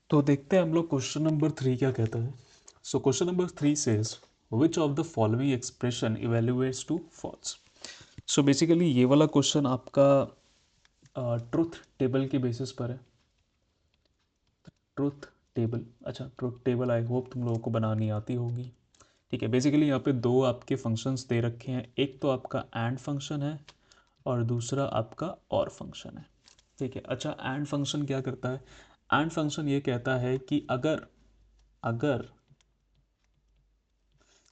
तो देखते हैं हम लोग क्वेश्चन नंबर 3 क्या कहता है। So question number 3 says which of the following expression evaluates to false. So basically ये वाला क्वेश्चन आपका ट्रुथ टेबल के बेसिस पर है। ट्रुथ टेबल, अच्छा ट्रुथ टेबल आई होप तुम लोगों को बनानी आती होगी। ठीक है, बेसिकली यहाँ पे दो आपके फंक्शंस दे रखे हैं, एक तो आपका एंड फंक्शन है और दूसरा आपका और फंक्शन है। ठीक है, अच्छा एंड फंक्शन क्या करता है? एंड फंक्शन ये कहता है कि अगर अगर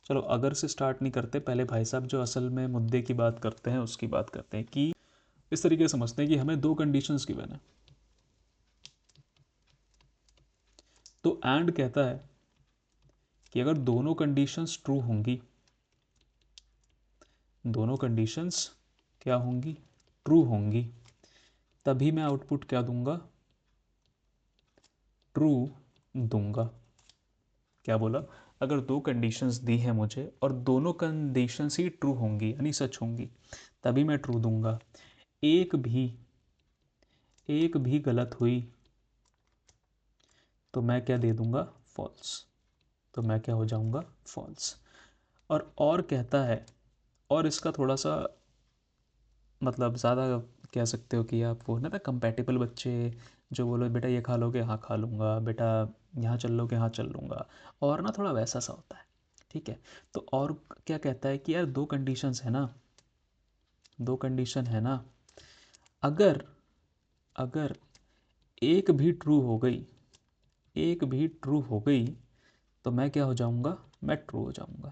चलो अगर से स्टार्ट नहीं करते, पहले भाई साहब जो असल में मुद्दे की बात करते हैं उसकी बात करते हैं कि इस तरीके से समझते हैं कि हमें दो कंडीशंस गिवन है। तो एंड कहता है कि अगर दोनों कंडीशंस ट्रू होंगी, दोनों कंडीशंस क्या होंगी? ट्रू होंगी, तभी मैं आउटपुट क्या दूंगा? ट्रू दूंगा। क्या बोला? अगर दो कंडीशंस दी हैं मुझे और दोनों कंडीशंस ही ट्रू होंगी यानी सच होंगी, तभी मैं ट्रू दूंगा। एक भी गलत हुई तो मैं क्या दे दूंगा? फॉल्स। तो मैं क्या हो जाऊंगा? फॉल्स। और कहता है, और इसका थोड़ा सा मतलब ज़्यादा कह सकते हो कि आप वो ना कंपैटिबल बच्चे जो बोलो बेटा ये खा लोगे, हाँ खा लूँगा, बेटा यहाँ चल लोगे, हाँ चल लूँगा, और ना थोड़ा वैसा सा होता है। ठीक है, तो और क्या कहता है कि यार दो कंडीशंस है ना, दो कंडीशन है ना, अगर अगर एक भी ट्रू हो गई, एक भी ट्रू हो गई तो मैं क्या हो जाऊंगा? मैं ट्रू हो जाऊंगा।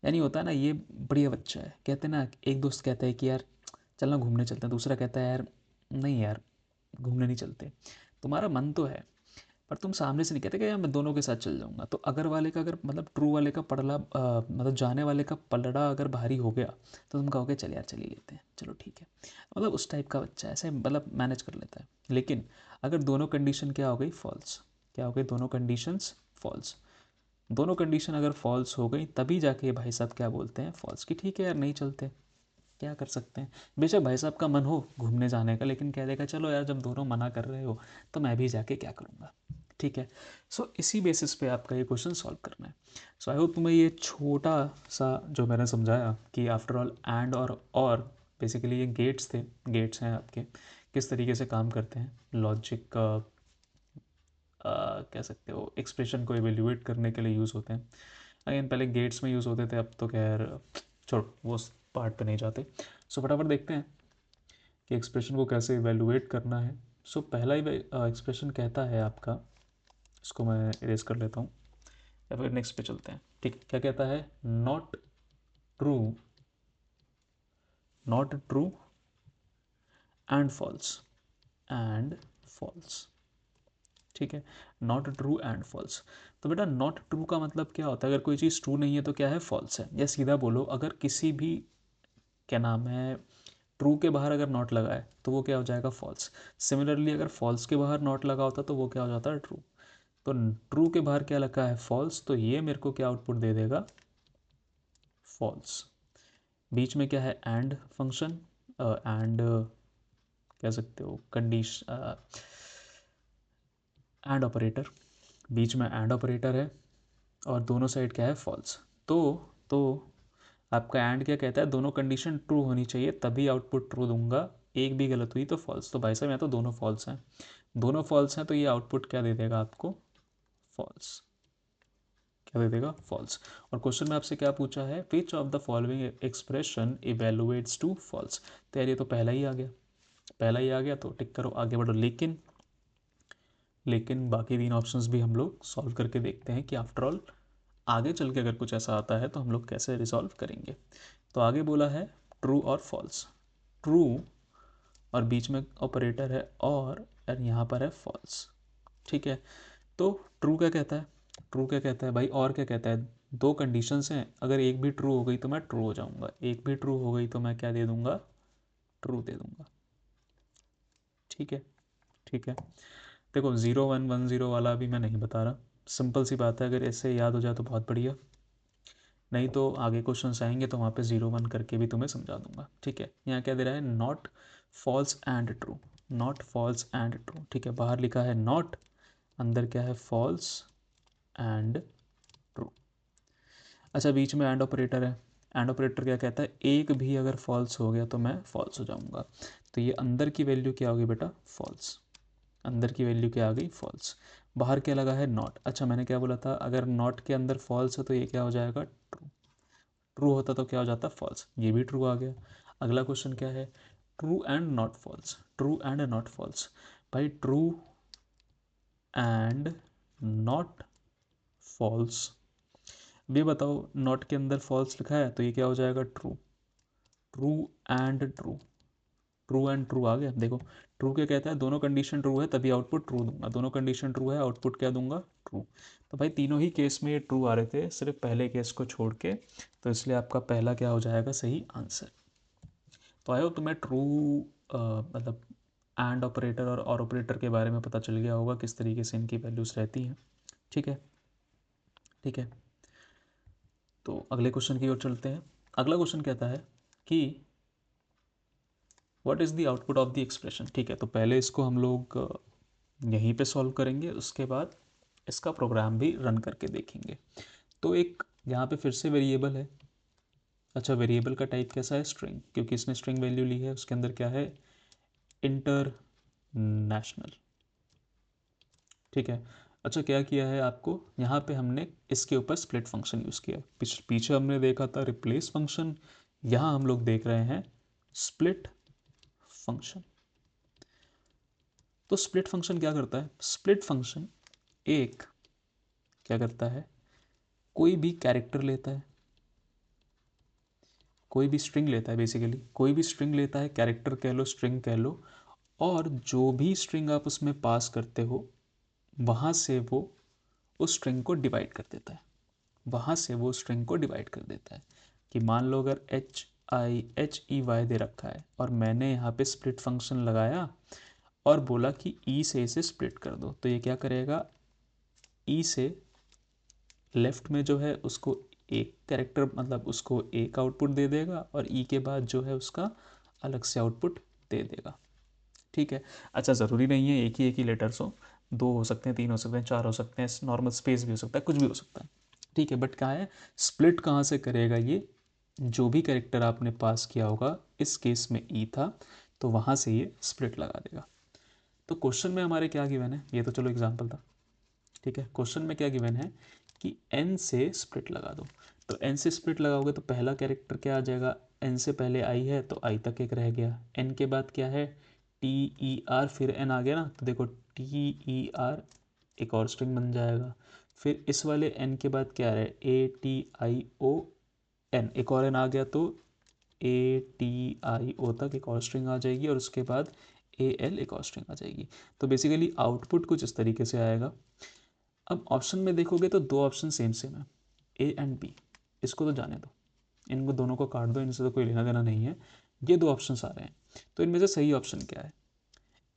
यानी होता है ना, ये बढ़िया बच्चा है, कहते हैं ना, एक दोस्त कहता है कि यार चलना घूमने चलते हैं, दूसरा कहता है यार नहीं यार घूमने नहीं चलते। तुम्हारा मन तो है पर तुम सामने से नहीं कहते कि यार मैं दोनों के साथ चल जाऊंगा। तो अगर वाले का, अगर मतलब ट्रू वाले का पलड़ा मतलब जाने वाले का पलड़ा अगर भारी हो गया तो तुम कहोगे चल यार चल ही लेते हैं, चलो ठीक है। मतलब उस टाइप का बच्चा ऐसे मतलब मैनेज कर लेता है। लेकिन अगर दोनों कंडीशन क्या हो गई? फॉल्स। क्या हो गई? दोनों कंडीशंस फॉल्स। दोनों कंडीशन अगर फॉल्स हो गई तभी जाके भाई साहब क्या बोलते हैं? फॉल्स। कि ठीक है यार नहीं चलते, क्या कर सकते हैं। बेशक भाई साहब का मन हो घूमने जाने का, लेकिन कह देगा चलो यार जब दोनों मना कर रहे हो तो मैं भी जाके क्या करूँगा। ठीक है, सो इसी बेसिस पे आपका ये क्वेश्चन सॉल्व करना है। सो आई होप तुम्हें ये छोटा सा जो मैंने समझाया कि आफ्टर ऑल एंड और बेसिकली ये गेट्स थे, गेट्स हैं आपके, किस तरीके से काम करते हैं लॉजिक कह सकते हो, एक्सप्रेशन को एवेल्यूएट करने के लिए यूज़ होते हैं। अगेन पहले गेट्स में यूज़ होते थे, अब तो खैर छोड़ो वो पार्ट पे नहीं जाते। सो फटाफट देखते हैं कि एक्सप्रेशन को कैसे इवेल्युएट करना है। सो पहला ही एक्सप्रेशन कहता है आपका, इसको मैं इरेज कर लेता हूँ या फिर नेक्स्ट पे चलते हैं। ठीक है, क्या कहता है? Not true, not true and false, and false. ठीक है, नॉट ट्रू एंड फॉल्स। तो बेटा नॉट ट्रू का मतलब क्या होता है? अगर कोई चीज़ ट्रू नहीं है तो क्या है? फॉल्स है। या सीधा बोलो, अगर किसी भी क्या नाम है ट्रू के बाहर अगर नॉट लगा है तो वो क्या हो जाएगा? फॉल्स। सिमिलरली अगर फॉल्स के बाहर नॉट लगा होता तो वो क्या हो जाता है? ट्रू। तो ट्रू के बाहर क्या लगा है? फॉल्स। तो ये मेरे को क्या आउटपुट दे देगा? फॉल्स। बीच में क्या है? एंड फंक्शन, एंड कह सकते हो कंडीशन, एंड ऑपरेटर। बीच में एंड ऑपरेटर है और दोनों साइड क्या है? फॉल्स। तो आपका एंड क्या कहता है? दोनों कंडीशन ट्रू होनी चाहिए तभी आउटपुट ट्रू दूंगा, एक भी गलत हुई तो फॉल्स। तो भाई साहब यहाँ तो दोनों फॉल्स हैं, दोनों फॉल्स हैं, तो ये आउटपुट क्या दे देगा आपको? फॉल्स। क्या दे देगा? फॉल्स। और क्वेश्चन में आपसे क्या पूछा है? Which of the following expression evaluates to false. तो यार ये तो पहला ही आ गया, पहला ही आ गया तो टिक करो, आगे बढ़ो। लेकिन बाकी तीन ऑप्शंस भी हम लोग सॉल्व करके देखते हैं कि आफ्टर ऑल आगे चल के अगर कुछ ऐसा आता है तो हम लोग कैसे रिजॉल्व करेंगे। तो आगे बोला है ट्रू और फॉल्स। ट्रू और बीच में ऑपरेटर है और यहाँ पर है फॉल्स। ठीक है, तो ट्रू क्या कहता है? ट्रू क्या कहता है भाई? और क्या कहता है? दो कंडीशंस हैं, अगर एक भी ट्रू हो गई तो मैं ट्रू हो जाऊंगा, एक भी ट्रू हो गई तो मैं क्या दे दूंगा? ट्रू दे दूंगा। ठीक है, ठीक है। देखो 0 1 1 0 वाला भी मैं नहीं बता रहा, सिंपल सी बात है, अगर ऐसे याद हो जाए तो बहुत बढ़िया, नहीं तो आगे क्वेश्चन आएंगे तो वहाँ पे 0 1 करके भी तुम्हें समझा दूंगा। ठीक है, यहाँ क्या दे रहा है? Not false and true, not false and true. ठीक है, बाहर लिखा है नॉट, अंदर क्या है, फॉल्स एंड ट्रू। अच्छा, बीच में एंड ऑपरेटर है। एंड ऑपरेटर क्या कहता है, एक भी अगर फॉल्स हो गया तो मैं फॉल्स हो जाऊंगा। तो ये अंदर की वैल्यू क्या होगी बेटा, फॉल्स। अंदर की वैल्यू क्या आ गई, फॉल्स। बाहर क्या लगा है, नॉट। अच्छा, मैंने क्या बोला था, अगर नॉट के अंदर फॉल्स है तो ये क्या हो जाएगा, ट्रू। ट्रू होता तो क्या हो जाता, फॉल्स। ये भी ट्रू आ गया। अगला क्वेश्चन क्या है, true and not false. True and not false. भाई ट्रू एंड नॉट फॉल्स, ये बताओ, नॉट के अंदर फॉल्स लिखा है तो ये क्या हो जाएगा, true. True and true, true and true आ गया। देखो, ट्रू क्या कहता है, दोनों कंडीशन ट्रू है तभी आउटपुट ट्रू दूंगा, दोनों कंडीशन ट्रू है आउटपुट क्या दूंगा, ट्रू। तो भाई तीनों ही केस में ये ट्रू आ रहे थे, सिर्फ पहले केस को छोड़ के, तो इसलिए आपका पहला क्या हो जाएगा, सही आंसर। तो आयो तुम्हें ट्रू मतलब एंड ऑपरेटर और ऑपरेटर के बारे में पता चल गया होगा, किस तरीके से इनकी वैल्यूज रहती हैं। ठीक है, ठीक है। तो अगले क्वेश्चन की ओर चलते हैं। अगला क्वेश्चन कहता है कि what is the output of the expression. ठीक है, तो पहले इसको हम लोग यहीं पे सॉल्व करेंगे, उसके बाद इसका प्रोग्राम भी रन करके देखेंगे। तो एक यहाँ पे फिर से वेरिएबल है। अच्छा, वेरिएबल का टाइप कैसा है, स्ट्रिंग, क्योंकि इसने स्ट्रिंग वैल्यू ली है। उसके अंदर क्या है, इंटरनेशनल। ठीक है। अच्छा, क्या किया है आपको, यहाँ पे हमने इसके ऊपर स्प्लिट फंक्शन यूज़ किया। पीछे हमने देखा था रिप्लेस फंक्शन, यहाँ हम लोग देख रहे हैं स्प्लिट फंक्शन। तो स्प्लिट फंक्शन क्या करता है, स्प्लिट फंक्शन एक क्या करता है, कोई भी कैरेक्टर लेता है, कोई भी स्ट्रिंग लेता है, बेसिकली कोई भी स्ट्रिंग लेता है, कैरेक्टर कह लो, स्ट्रिंग कह लो, और जो भी स्ट्रिंग आप उसमें पास करते हो वहाँ से वो उस स्ट्रिंग को डिवाइड कर देता है। वहाँ से वो स्ट्रिंग को डिवाइड कर देता है। कि मान लो अगर HIHEY दे रखा है और मैंने यहाँ पे स्प्लिट फंक्शन लगाया और बोला कि ई से इसे स्प्लिट कर दो, तो ये क्या करेगा, ई से लेफ्ट में जो है उसको एक कैरेक्टर, मतलब उसको एक आउटपुट दे देगा, और ई के बाद जो है उसका अलग से आउटपुट दे देगा। ठीक है। अच्छा, ज़रूरी नहीं है एक ही लेटर्स हो, दो हो सकते हैं, तीन हो सकते हैं, चार हो सकते हैं, नॉर्मल स्पेस भी हो सकता है, कुछ भी हो सकता है। ठीक है, बट क्या है, स्प्लिट कहाँ से करेगा ये, जो भी कैरेक्टर आपने पास किया होगा, इस केस में ई था, तो वहाँ से ये स्प्लिट लगा देगा। तो क्वेश्चन में हमारे क्या गिवन है, ये तो चलो एग्जाम्पल था। ठीक है, क्वेश्चन में क्या गिवन है कि n से स्प्लिट लगा दो। तो n से स्प्लिट लगाओगे तो पहला कैरेक्टर क्या आ जाएगा, n से पहले i है तो i तक एक रह गया, n के बाद क्या है, TER, फिर n आ गया ना, तो देखो TER एक और स्ट्रिंग बन जाएगा। फिर इस वाले n के बाद क्या है, ATION, एक और n आ गया, तो ATIO तक एक और स्ट्रिंग आ जाएगी, और उसके बाद AL एक और स्ट्रिंग आ जाएगी। तो बेसिकली आउटपुट कुछ इस तरीके से आएगा। अब ऑप्शन में देखोगे तो दो ऑप्शन सेम सेम है, ए एंड बी। इसको तो जाने दो, इनको दोनों को काट दो, इनसे तो कोई लेना देना नहीं है। ये दो ऑप्शंस आ रहे हैं, तो इनमें से सही ऑप्शन क्या है।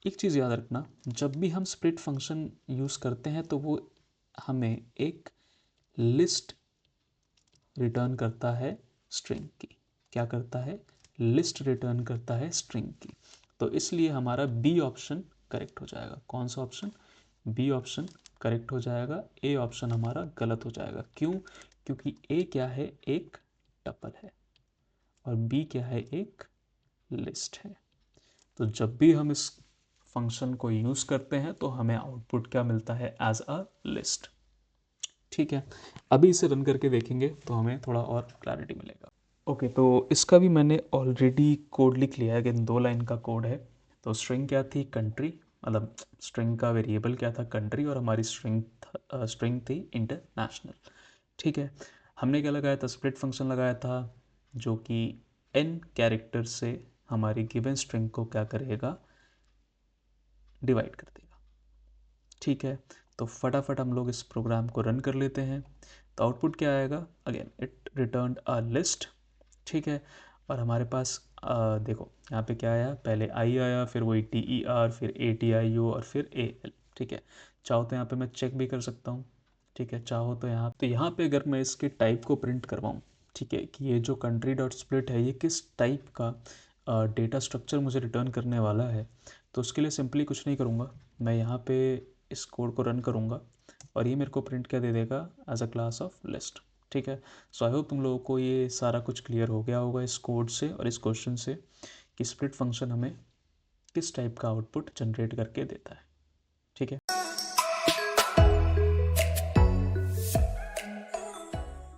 एक चीज़ याद रखना, जब भी हम स्प्लिट फंक्शन यूज़ करते हैं तो वो हमें एक लिस्ट रिटर्न करता है स्ट्रिंग की। क्या करता है, लिस्ट रिटर्न करता है स्ट्रिंग की। तो इसलिए हमारा बी ऑप्शन करेक्ट हो जाएगा। कौन सा ऑप्शन, बी ऑप्शन करेक्ट हो जाएगा। ए ऑप्शन हमारा गलत हो जाएगा। क्यों, क्योंकि ए क्या है, एक टपल है, और बी क्या है, एक लिस्ट है। तो जब भी हम इस फंक्शन को यूज़ करते हैं तो हमें आउटपुट क्या मिलता है, एज अ लिस्ट। ठीक है, अभी इसे रन करके देखेंगे तो हमें थोड़ा और क्लैरिटी मिलेगा। ओके, तो इसका भी मैंने ऑलरेडी कोड लिख लिया है कि 2 लाइन का कोड है। तो स्ट्रिंग क्या थी, कंट्री, मतलब स्ट्रिंग का वेरिएबल क्या था, कंट्री, और हमारी स्ट्रिंग थी इंटरनेशनल। ठीक है, हमने क्या लगाया था, स्प्लिट फंक्शन लगाया था, जो कि n कैरेक्टर से हमारी गिवन स्ट्रिंग को क्या करेगा, डिवाइड कर देगा। ठीक है, तो फटाफट हम लोग इस प्रोग्राम को रन कर लेते हैं। तो आउटपुट क्या आएगा, again it return a list. ठीक है, और हमारे पास देखो यहाँ पे क्या आया, पहले आई आया, फिर वही TER, फिर ATIO, और फिर AL। ठीक है, चाहो तो यहाँ पे मैं चेक भी कर सकता हूँ। ठीक है, चाहो तो यहाँ पे अगर मैं इसके टाइप को प्रिंट करवाऊँ, ठीक है, कि ये जो कंट्री डॉट स्प्लिट है ये किस टाइप का डेटा स्ट्रक्चर मुझे रिटर्न करने वाला है, तो उसके लिए सिंपली कुछ नहीं करूँगा, मैं यहाँ पे इस कोड को रन करूँगा और ये मेरे को प्रिंट क्या दे देगा, as a class of list. ठीक है। सो आई होप तुम लोगों को ये सारा कुछ क्लियर हो गया होगा इस कोड से और इस क्वेश्चन से कि स्प्लिट फंक्शन हमें किस टाइप का आउटपुट जनरेट करके देता है।